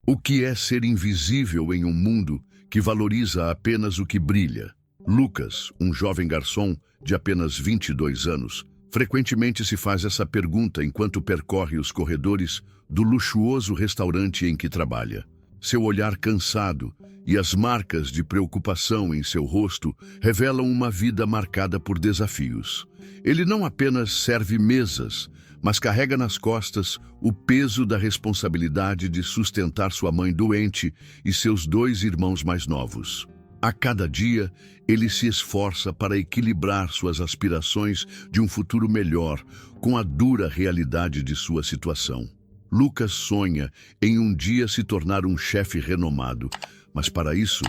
O que é ser invisível em um mundo que valoriza apenas o que brilha? Lucas, um jovem garçom de apenas 22 anos, frequentemente se faz essa pergunta enquanto percorre os corredores do luxuoso restaurante em que trabalha. Seu olhar cansado e as marcas de preocupação em seu rosto revelam uma vida marcada por desafios. Ele não apenas serve mesas, mas carrega nas costas o peso da responsabilidade de sustentar sua mãe doente e seus 2 irmãos mais novos. A cada dia, ele se esforça para equilibrar suas aspirações de um futuro melhor com a dura realidade de sua situação. Lucas sonha em um dia se tornar um chefe renomado, mas para isso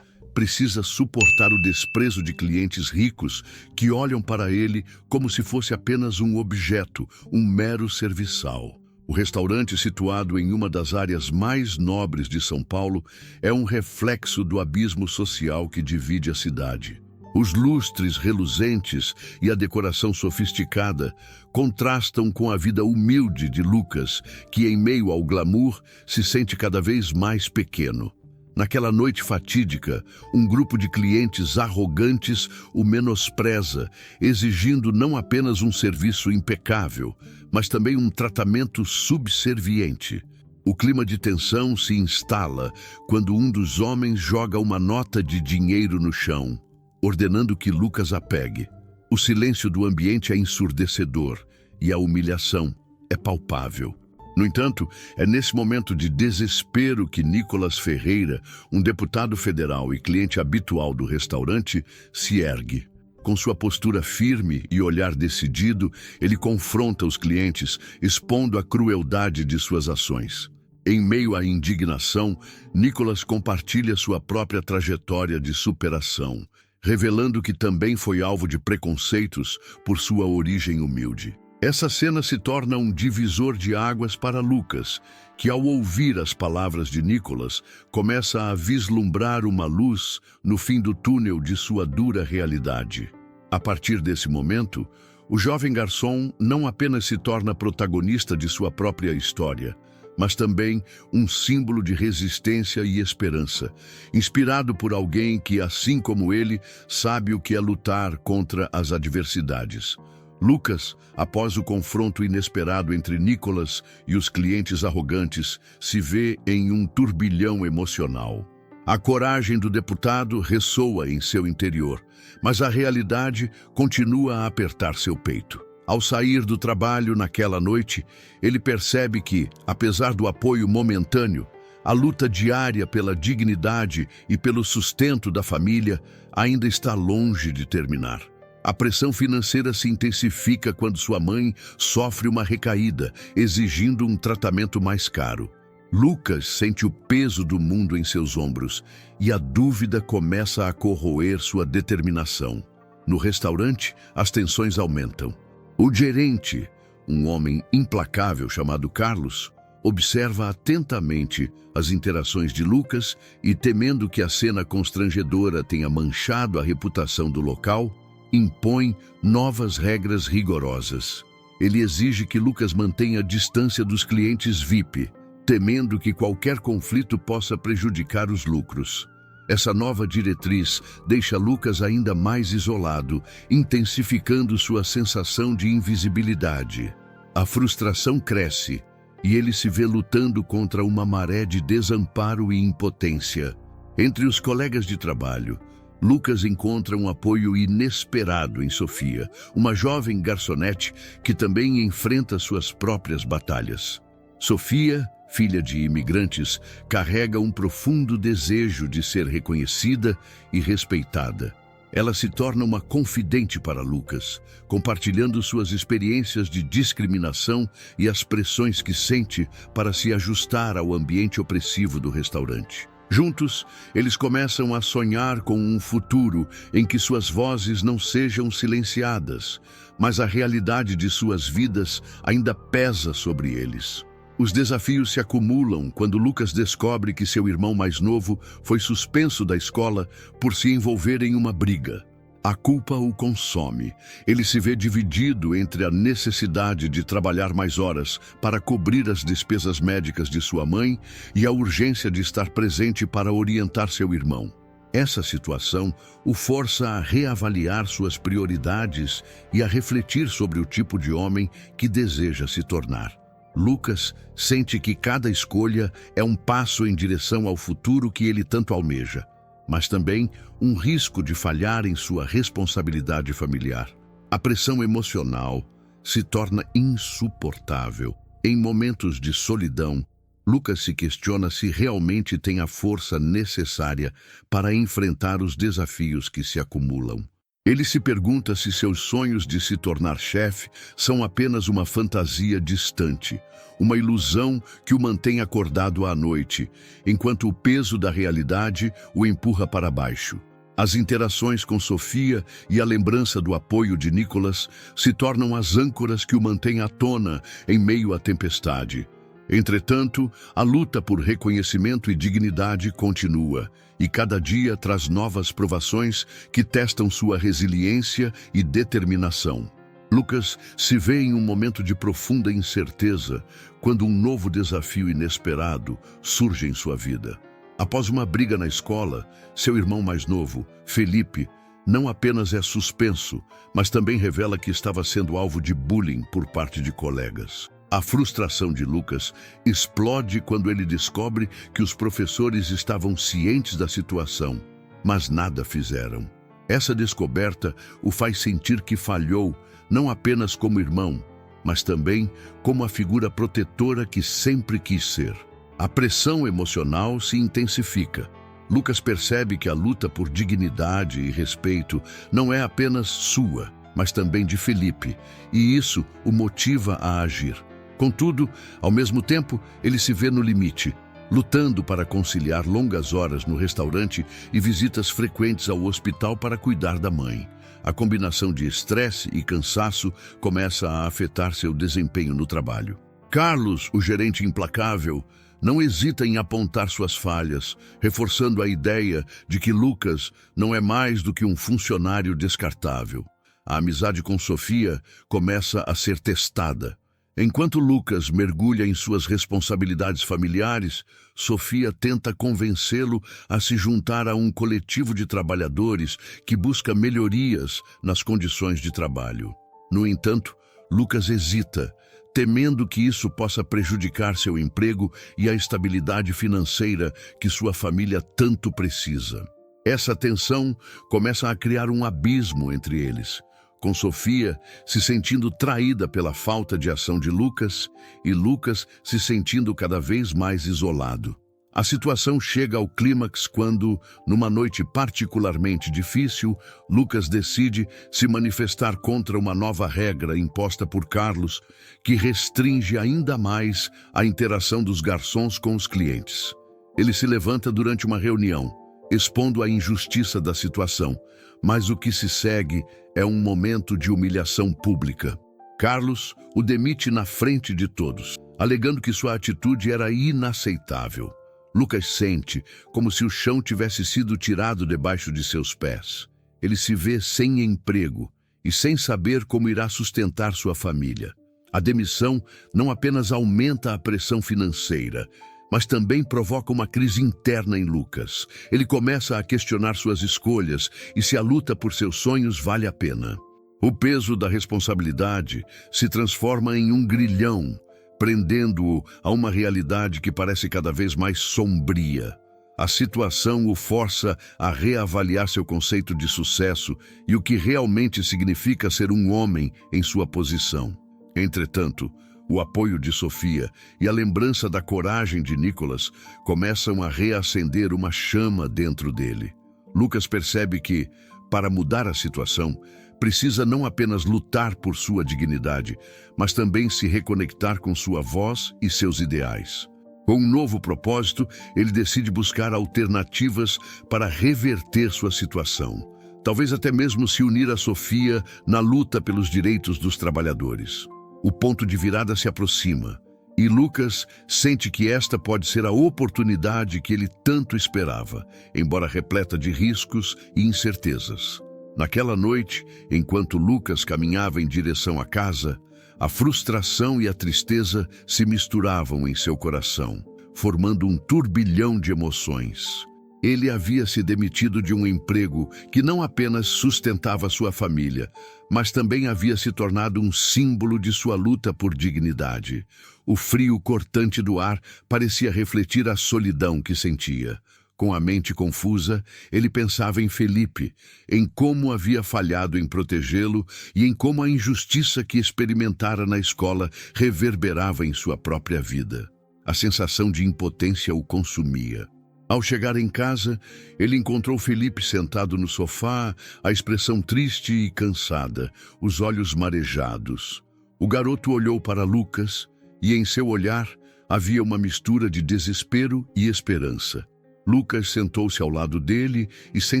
precisa suportar o desprezo de clientes ricos que olham para ele como se fosse apenas um objeto, um mero serviçal. O restaurante, situado em uma das áreas mais nobres de São Paulo, é um reflexo do abismo social que divide a cidade. Os lustres reluzentes e a decoração sofisticada contrastam com a vida humilde de Lucas, que, em meio ao glamour, se sente cada vez mais pequeno. Naquela noite fatídica, um grupo de clientes arrogantes o menospreza, exigindo não apenas um serviço impecável, mas também um tratamento subserviente. O clima de tensão se instala quando um dos homens joga uma nota de dinheiro no chão, ordenando que Lucas a pegue. O silêncio do ambiente é ensurdecedor e a humilhação é palpável. No entanto, é nesse momento de desespero que Nicolas Ferreira, um deputado federal e cliente habitual do restaurante, se ergue. Com sua postura firme e olhar decidido, ele confronta os clientes, expondo a crueldade de suas ações. Em meio à indignação, Nicolas compartilha sua própria trajetória de superação, revelando que também foi alvo de preconceitos por sua origem humilde. Essa cena se torna um divisor de águas para Lucas, que, ao ouvir as palavras de Nicolas, começa a vislumbrar uma luz no fim do túnel de sua dura realidade. A partir desse momento, o jovem garçom não apenas se torna protagonista de sua própria história, mas também um símbolo de resistência e esperança, inspirado por alguém que, assim como ele, sabe o que é lutar contra as adversidades. Lucas, após o confronto inesperado entre Nicolas e os clientes arrogantes, se vê em um turbilhão emocional. A coragem do deputado ressoa em seu interior, mas a realidade continua a apertar seu peito. Ao sair do trabalho naquela noite, ele percebe que, apesar do apoio momentâneo, a luta diária pela dignidade e pelo sustento da família ainda está longe de terminar. A pressão financeira se intensifica quando sua mãe sofre uma recaída, exigindo um tratamento mais caro. Lucas sente o peso do mundo em seus ombros e a dúvida começa a corroer sua determinação. No restaurante, as tensões aumentam. O gerente, um homem implacável chamado Carlos, observa atentamente as interações de Lucas e, temendo que a cena constrangedora tenha manchado a reputação do local, impõe novas regras rigorosas. Ele exige que Lucas mantenha a distância dos clientes VIP, temendo que qualquer conflito possa prejudicar os lucros. Essa nova diretriz deixa Lucas ainda mais isolado, intensificando sua sensação de invisibilidade. A frustração cresce e ele se vê lutando contra uma maré de desamparo e impotência. Entre os colegas de trabalho, Lucas encontra um apoio inesperado em Sofia, uma jovem garçonete que também enfrenta suas próprias batalhas. Sofia, filha de imigrantes, carrega um profundo desejo de ser reconhecida e respeitada. Ela se torna uma confidente para Lucas, compartilhando suas experiências de discriminação e as pressões que sente para se ajustar ao ambiente opressivo do restaurante. Juntos, eles começam a sonhar com um futuro em que suas vozes não sejam silenciadas, mas a realidade de suas vidas ainda pesa sobre eles. Os desafios se acumulam quando Lucas descobre que seu irmão mais novo foi suspenso da escola por se envolver em uma briga. A culpa o consome. Ele se vê dividido entre a necessidade de trabalhar mais horas para cobrir as despesas médicas de sua mãe e a urgência de estar presente para orientar seu irmão. Essa situação o força a reavaliar suas prioridades e a refletir sobre o tipo de homem que deseja se tornar. Lucas sente que cada escolha é um passo em direção ao futuro que ele tanto almeja, mas também um risco de falhar em sua responsabilidade familiar. A pressão emocional se torna insuportável. Em momentos de solidão, Lucas se questiona se realmente tem a força necessária para enfrentar os desafios que se acumulam. Ele se pergunta se seus sonhos de se tornar chefe são apenas uma fantasia distante, uma ilusão que o mantém acordado à noite, enquanto o peso da realidade o empurra para baixo. As interações com Sofia e a lembrança do apoio de Nicholas se tornam as âncoras que o mantêm à tona em meio à tempestade. Entretanto, a luta por reconhecimento e dignidade continua, e cada dia traz novas provações que testam sua resiliência e determinação. Lucas se vê em um momento de profunda incerteza quando um novo desafio inesperado surge em sua vida. Após uma briga na escola, seu irmão mais novo, Felipe, não apenas é suspenso, mas também revela que estava sendo alvo de bullying por parte de colegas. A frustração de Lucas explode quando ele descobre que os professores estavam cientes da situação, mas nada fizeram. Essa descoberta o faz sentir que falhou, não apenas como irmão, mas também como a figura protetora que sempre quis ser. A pressão emocional se intensifica. Lucas percebe que a luta por dignidade e respeito não é apenas sua, mas também de Felipe, e isso o motiva a agir. Contudo, ao mesmo tempo, ele se vê no limite, lutando para conciliar longas horas no restaurante e visitas frequentes ao hospital para cuidar da mãe. A combinação de estresse e cansaço começa a afetar seu desempenho no trabalho. Carlos, o gerente implacável, não hesita em apontar suas falhas, reforçando a ideia de que Lucas não é mais do que um funcionário descartável. A amizade com Sofia começa a ser testada. Enquanto Lucas mergulha em suas responsabilidades familiares, Sofia tenta convencê-lo a se juntar a um coletivo de trabalhadores que busca melhorias nas condições de trabalho. No entanto, Lucas hesita, temendo que isso possa prejudicar seu emprego e a estabilidade financeira que sua família tanto precisa. Essa tensão começa a criar um abismo entre eles, com Sofia se sentindo traída pela falta de ação de Lucas e Lucas se sentindo cada vez mais isolado. A situação chega ao clímax quando, numa noite particularmente difícil, Lucas decide se manifestar contra uma nova regra imposta por Carlos, que restringe ainda mais a interação dos garçons com os clientes. Ele se levanta durante uma reunião, expondo a injustiça da situação, mas o que se segue é um momento de humilhação pública. Carlos o demite na frente de todos, alegando que sua atitude era inaceitável. Lucas sente como se o chão tivesse sido tirado debaixo de seus pés. Ele se vê sem emprego e sem saber como irá sustentar sua família. A demissão não apenas aumenta a pressão financeira, mas também provoca uma crise interna em Lucas. Ele começa a questionar suas escolhas e se a luta por seus sonhos vale a pena. O peso da responsabilidade se transforma em um grilhão, prendendo-o a uma realidade que parece cada vez mais sombria. A situação o força a reavaliar seu conceito de sucesso e o que realmente significa ser um homem em sua posição. Entretanto, o apoio de Sofia e a lembrança da coragem de Nicholas começam a reacender uma chama dentro dele. Lucas percebe que, para mudar a situação, precisa não apenas lutar por sua dignidade, mas também se reconectar com sua voz e seus ideais. Com um novo propósito, ele decide buscar alternativas para reverter sua situação. Talvez até mesmo se unir a Sofia na luta pelos direitos dos trabalhadores. O ponto de virada se aproxima, e Lucas sente que esta pode ser a oportunidade que ele tanto esperava, embora repleta de riscos e incertezas. Naquela noite, enquanto Lucas caminhava em direção à casa, a frustração e a tristeza se misturavam em seu coração, formando um turbilhão de emoções. Ele havia se demitido de um emprego que não apenas sustentava sua família, mas também havia se tornado um símbolo de sua luta por dignidade. O frio cortante do ar parecia refletir a solidão que sentia. Com a mente confusa, ele pensava em Felipe, em como havia falhado em protegê-lo e em como a injustiça que experimentara na escola reverberava em sua própria vida. A sensação de impotência o consumia. Ao chegar em casa, ele encontrou Felipe sentado no sofá, a expressão triste e cansada, os olhos marejados. O garoto olhou para Lucas e em seu olhar havia uma mistura de desespero e esperança. Lucas sentou-se ao lado dele e, sem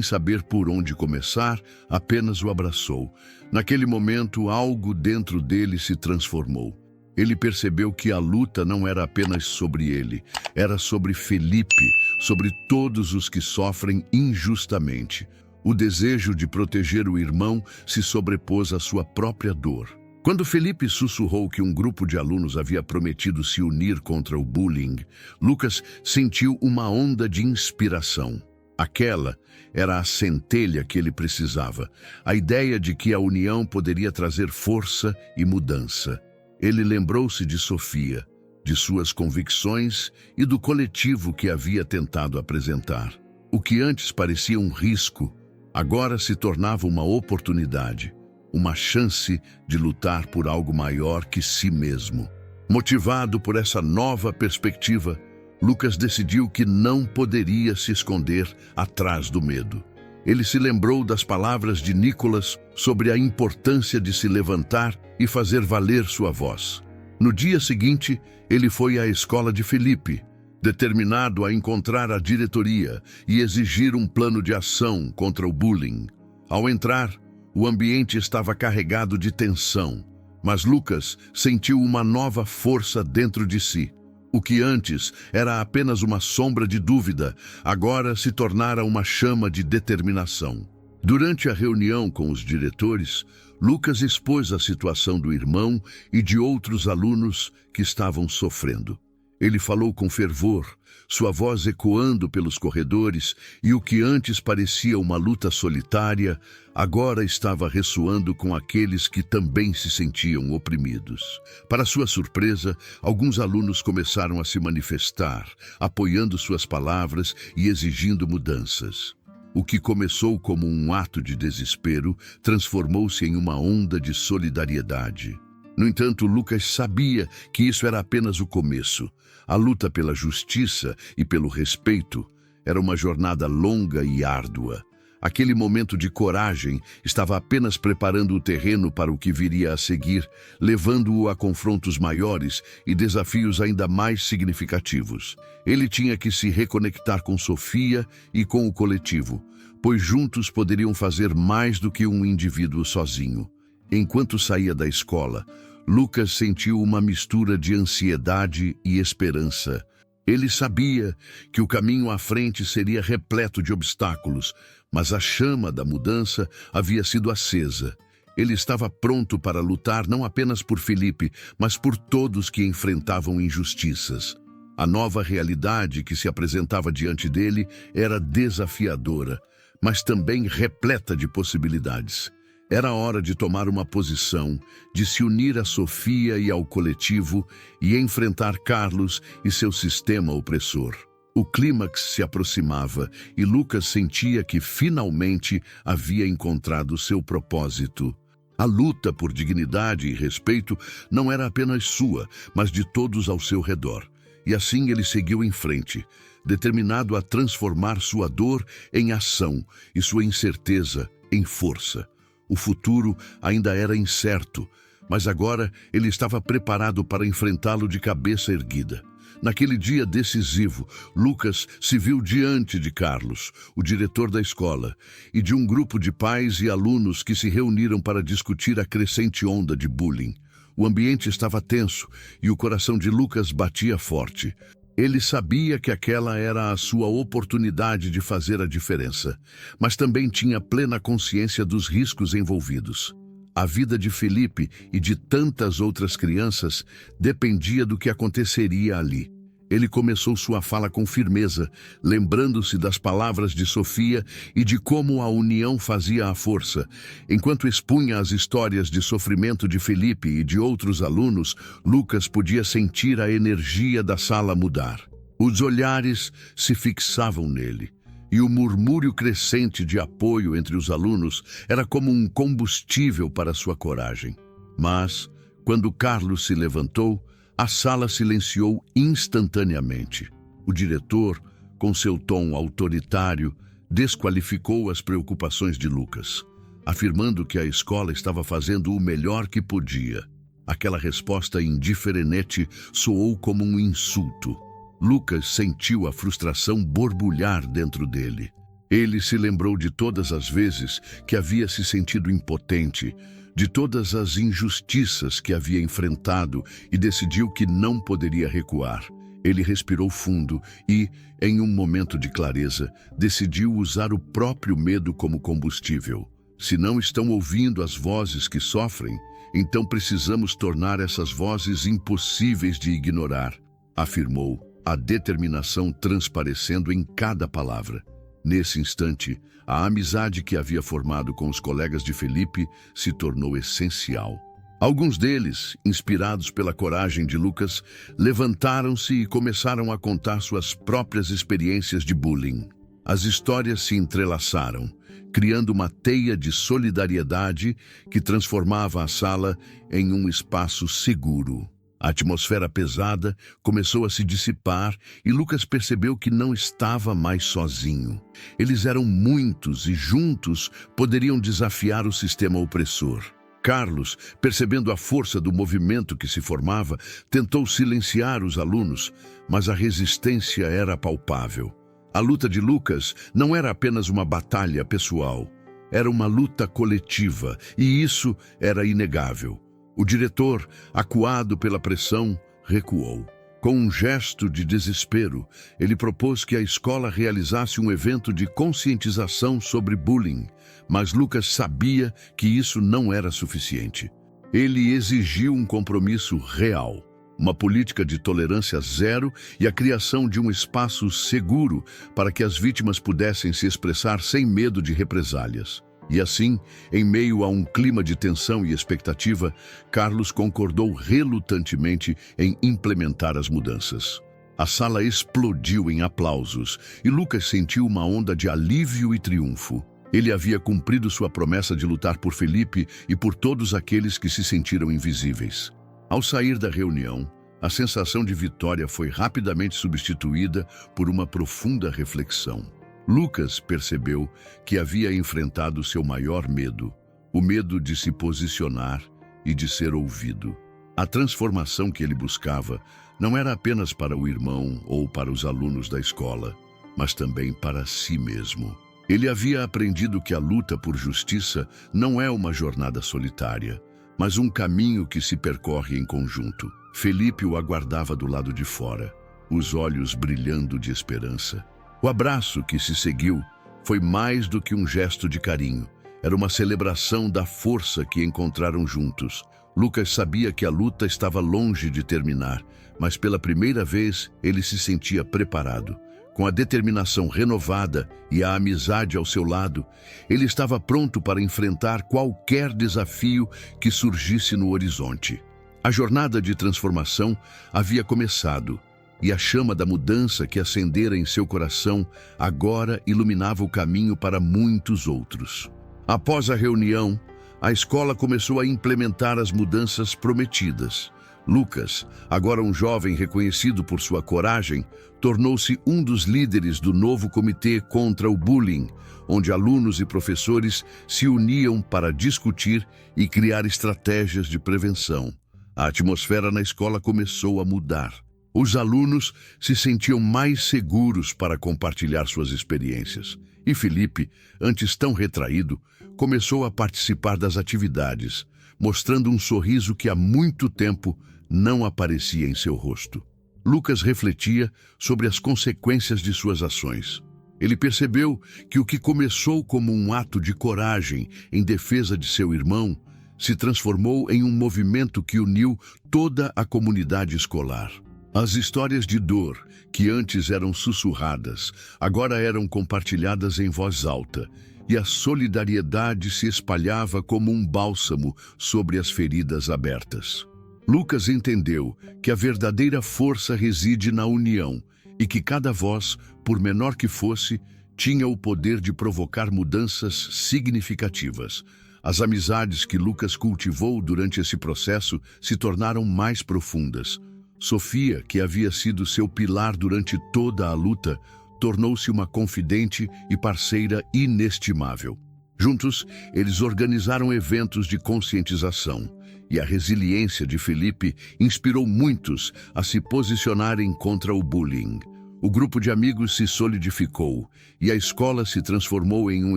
saber por onde começar, apenas o abraçou. Naquele momento, algo dentro dele se transformou. Ele percebeu que a luta não era apenas sobre ele, era sobre Felipe, sobre todos os que sofrem injustamente. O desejo de proteger o irmão se sobrepôs à sua própria dor. Quando Felipe sussurrou que um grupo de alunos havia prometido se unir contra o bullying, Lucas sentiu uma onda de inspiração. Aquela era a centelha que ele precisava, a ideia de que a união poderia trazer força e mudança. Ele lembrou-se de Sofia, de suas convicções e do coletivo que havia tentado apresentar. O que antes parecia um risco, agora se tornava uma oportunidade, uma chance de lutar por algo maior que si mesmo. Motivado por essa nova perspectiva, Lucas decidiu que não poderia se esconder atrás do medo. Ele se lembrou das palavras de Nicolas sobre a importância de se levantar e fazer valer sua voz. No dia seguinte, ele foi à escola de Felipe, determinado a encontrar a diretoria e exigir um plano de ação contra o bullying. Ao entrar, o ambiente estava carregado de tensão, mas Lucas sentiu uma nova força dentro de si. O que antes era apenas uma sombra de dúvida, agora se tornara uma chama de determinação. Durante a reunião com os diretores, Lucas expôs a situação do irmão e de outros alunos que estavam sofrendo. Ele falou com fervor, sua voz ecoando pelos corredores, e o que antes parecia uma luta solitária, agora estava ressoando com aqueles que também se sentiam oprimidos. Para sua surpresa, alguns alunos começaram a se manifestar, apoiando suas palavras e exigindo mudanças. O que começou como um ato de desespero transformou-se em uma onda de solidariedade. No entanto, Lucas sabia que isso era apenas o começo. A luta pela justiça e pelo respeito era uma jornada longa e árdua. Aquele momento de coragem estava apenas preparando o terreno para o que viria a seguir, levando-o a confrontos maiores e desafios ainda mais significativos. Ele tinha que se reconectar com Sofia e com o coletivo, pois juntos poderiam fazer mais do que um indivíduo sozinho. Enquanto saía da escola, Lucas sentiu uma mistura de ansiedade e esperança. Ele sabia que o caminho à frente seria repleto de obstáculos, mas a chama da mudança havia sido acesa. Ele estava pronto para lutar não apenas por Felipe, mas por todos que enfrentavam injustiças. A nova realidade que se apresentava diante dele era desafiadora, mas também repleta de possibilidades. Era hora de tomar uma posição, de se unir a Sofia e ao coletivo e enfrentar Carlos e seu sistema opressor. O clímax se aproximava e Lucas sentia que finalmente havia encontrado seu propósito. A luta por dignidade e respeito não era apenas sua, mas de todos ao seu redor. E assim ele seguiu em frente, determinado a transformar sua dor em ação e sua incerteza em força. O futuro ainda era incerto, mas agora ele estava preparado para enfrentá-lo de cabeça erguida. Naquele dia decisivo, Lucas se viu diante de Carlos, o diretor da escola, e de um grupo de pais e alunos que se reuniram para discutir a crescente onda de bullying. O ambiente estava tenso e o coração de Lucas batia forte. Ele sabia que aquela era a sua oportunidade de fazer a diferença, mas também tinha plena consciência dos riscos envolvidos. A vida de Felipe e de tantas outras crianças dependia do que aconteceria ali. Ele começou sua fala com firmeza, lembrando-se das palavras de Sofia e de como a união fazia a força. Enquanto expunha as histórias de sofrimento de Felipe e de outros alunos, Lucas podia sentir a energia da sala mudar. Os olhares se fixavam nele, e o murmúrio crescente de apoio entre os alunos era como um combustível para sua coragem. Mas, quando Carlos se levantou, a sala silenciou instantaneamente. O diretor, com seu tom autoritário, desqualificou as preocupações de Lucas, afirmando que a escola estava fazendo o melhor que podia. Aquela resposta indiferente soou como um insulto. Lucas sentiu a frustração borbulhar dentro dele. Ele se lembrou de todas as vezes que havia se sentido impotente, de todas as injustiças que havia enfrentado e decidiu que não poderia recuar. Ele respirou fundo e, em um momento de clareza, decidiu usar o próprio medo como combustível. Se não estão ouvindo as vozes que sofrem, então precisamos tornar essas vozes impossíveis de ignorar, afirmou, a determinação transparecendo em cada palavra. Nesse instante, a amizade que havia formado com os colegas de Felipe se tornou essencial. Alguns deles, inspirados pela coragem de Lucas, levantaram-se e começaram a contar suas próprias experiências de bullying. As histórias se entrelaçaram, criando uma teia de solidariedade que transformava a sala em um espaço seguro. A atmosfera pesada começou a se dissipar e Lucas percebeu que não estava mais sozinho. Eles eram muitos e juntos poderiam desafiar o sistema opressor. Carlos, percebendo a força do movimento que se formava, tentou silenciar os alunos, mas a resistência era palpável. A luta de Lucas não era apenas uma batalha pessoal, era uma luta coletiva, e isso era inegável. O diretor, acuado pela pressão, recuou. Com um gesto de desespero, ele propôs que a escola realizasse um evento de conscientização sobre bullying, mas Lucas sabia que isso não era suficiente. Ele exigiu um compromisso real, uma política de tolerância zero e a criação de um espaço seguro para que as vítimas pudessem se expressar sem medo de represálias. E assim, em meio a um clima de tensão e expectativa, Carlos concordou relutantemente em implementar as mudanças. A sala explodiu em aplausos e Lucas sentiu uma onda de alívio e triunfo. Ele havia cumprido sua promessa de lutar por Felipe e por todos aqueles que se sentiram invisíveis. Ao sair da reunião, a sensação de vitória foi rapidamente substituída por uma profunda reflexão. Lucas percebeu que havia enfrentado seu maior medo, o medo de se posicionar e de ser ouvido. A transformação que ele buscava não era apenas para o irmão ou para os alunos da escola, mas também para si mesmo. Ele havia aprendido que a luta por justiça não é uma jornada solitária, mas um caminho que se percorre em conjunto. Felipe o aguardava do lado de fora, os olhos brilhando de esperança. O abraço que se seguiu foi mais do que um gesto de carinho. Era uma celebração da força que encontraram juntos. Lucas sabia que a luta estava longe de terminar, mas pela primeira vez ele se sentia preparado. Com a determinação renovada e a amizade ao seu lado, ele estava pronto para enfrentar qualquer desafio que surgisse no horizonte. A jornada de transformação havia começado, e a chama da mudança que acendera em seu coração agora iluminava o caminho para muitos outros. Após a reunião, a escola começou a implementar as mudanças prometidas. Lucas, agora um jovem reconhecido por sua coragem, tornou-se um dos líderes do novo comitê contra o bullying, onde alunos e professores se uniam para discutir e criar estratégias de prevenção. A atmosfera na escola começou a mudar. Os alunos se sentiam mais seguros para compartilhar suas experiências. E Felipe, antes tão retraído, começou a participar das atividades, mostrando um sorriso que há muito tempo não aparecia em seu rosto. Lucas refletia sobre as consequências de suas ações. Ele percebeu que o que começou como um ato de coragem em defesa de seu irmão se transformou em um movimento que uniu toda a comunidade escolar. As histórias de dor, que antes eram sussurradas, agora eram compartilhadas em voz alta, e a solidariedade se espalhava como um bálsamo sobre as feridas abertas. Lucas entendeu que a verdadeira força reside na união e que cada voz, por menor que fosse, tinha o poder de provocar mudanças significativas. As amizades que Lucas cultivou durante esse processo se tornaram mais profundas. Sofia, que havia sido seu pilar durante toda a luta, tornou-se uma confidente e parceira inestimável. Juntos, eles organizaram eventos de conscientização, e a resiliência de Felipe inspirou muitos a se posicionarem contra o bullying. O grupo de amigos se solidificou e a escola se transformou em um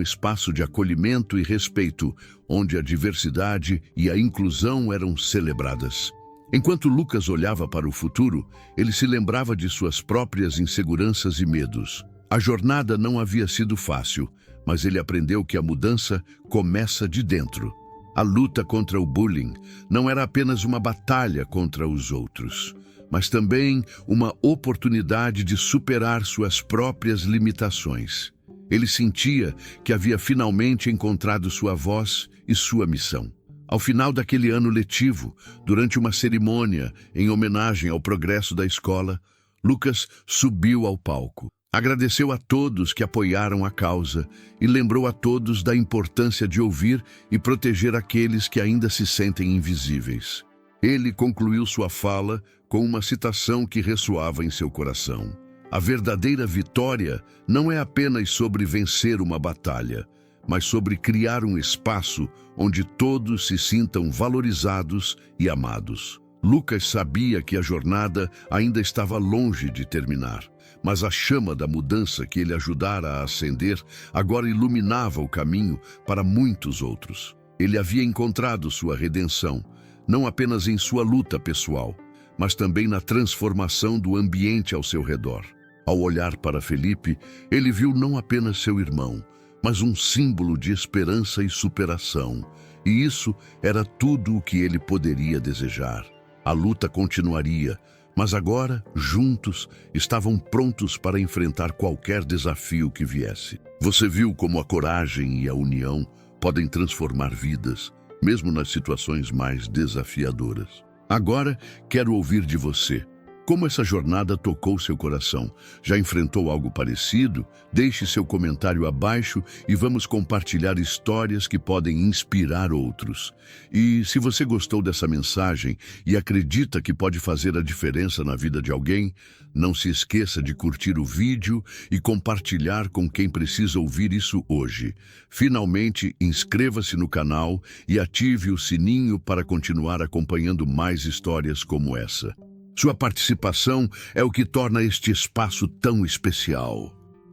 espaço de acolhimento e respeito, onde a diversidade e a inclusão eram celebradas. Enquanto Lucas olhava para o futuro, ele se lembrava de suas próprias inseguranças e medos. A jornada não havia sido fácil, mas ele aprendeu que a mudança começa de dentro. A luta contra o bullying não era apenas uma batalha contra os outros, mas também uma oportunidade de superar suas próprias limitações. Ele sentia que havia finalmente encontrado sua voz e sua missão. Ao final daquele ano letivo, durante uma cerimônia em homenagem ao progresso da escola, Lucas subiu ao palco. Agradeceu a todos que apoiaram a causa e lembrou a todos da importância de ouvir e proteger aqueles que ainda se sentem invisíveis. Ele concluiu sua fala com uma citação que ressoava em seu coração. A verdadeira vitória não é apenas sobre vencer uma batalha, mas sobre criar um espaço onde todos se sintam valorizados e amados. Lucas sabia que a jornada ainda estava longe de terminar, mas a chama da mudança que ele ajudara a acender agora iluminava o caminho para muitos outros. Ele havia encontrado sua redenção, não apenas em sua luta pessoal, mas também na transformação do ambiente ao seu redor. Ao olhar para Felipe, ele viu não apenas seu irmão, mas um símbolo de esperança e superação, e isso era tudo o que ele poderia desejar. A luta continuaria, mas agora, juntos, estavam prontos para enfrentar qualquer desafio que viesse. Você viu como a coragem e a união podem transformar vidas, mesmo nas situações mais desafiadoras. Agora, quero ouvir de você. Como essa jornada tocou seu coração? Já enfrentou algo parecido? Deixe seu comentário abaixo e vamos compartilhar histórias que podem inspirar outros. E se você gostou dessa mensagem e acredita que pode fazer a diferença na vida de alguém, não se esqueça de curtir o vídeo e compartilhar com quem precisa ouvir isso hoje. Finalmente, inscreva-se no canal e ative o sininho para continuar acompanhando mais histórias como essa. Sua participação é o que torna este espaço tão especial.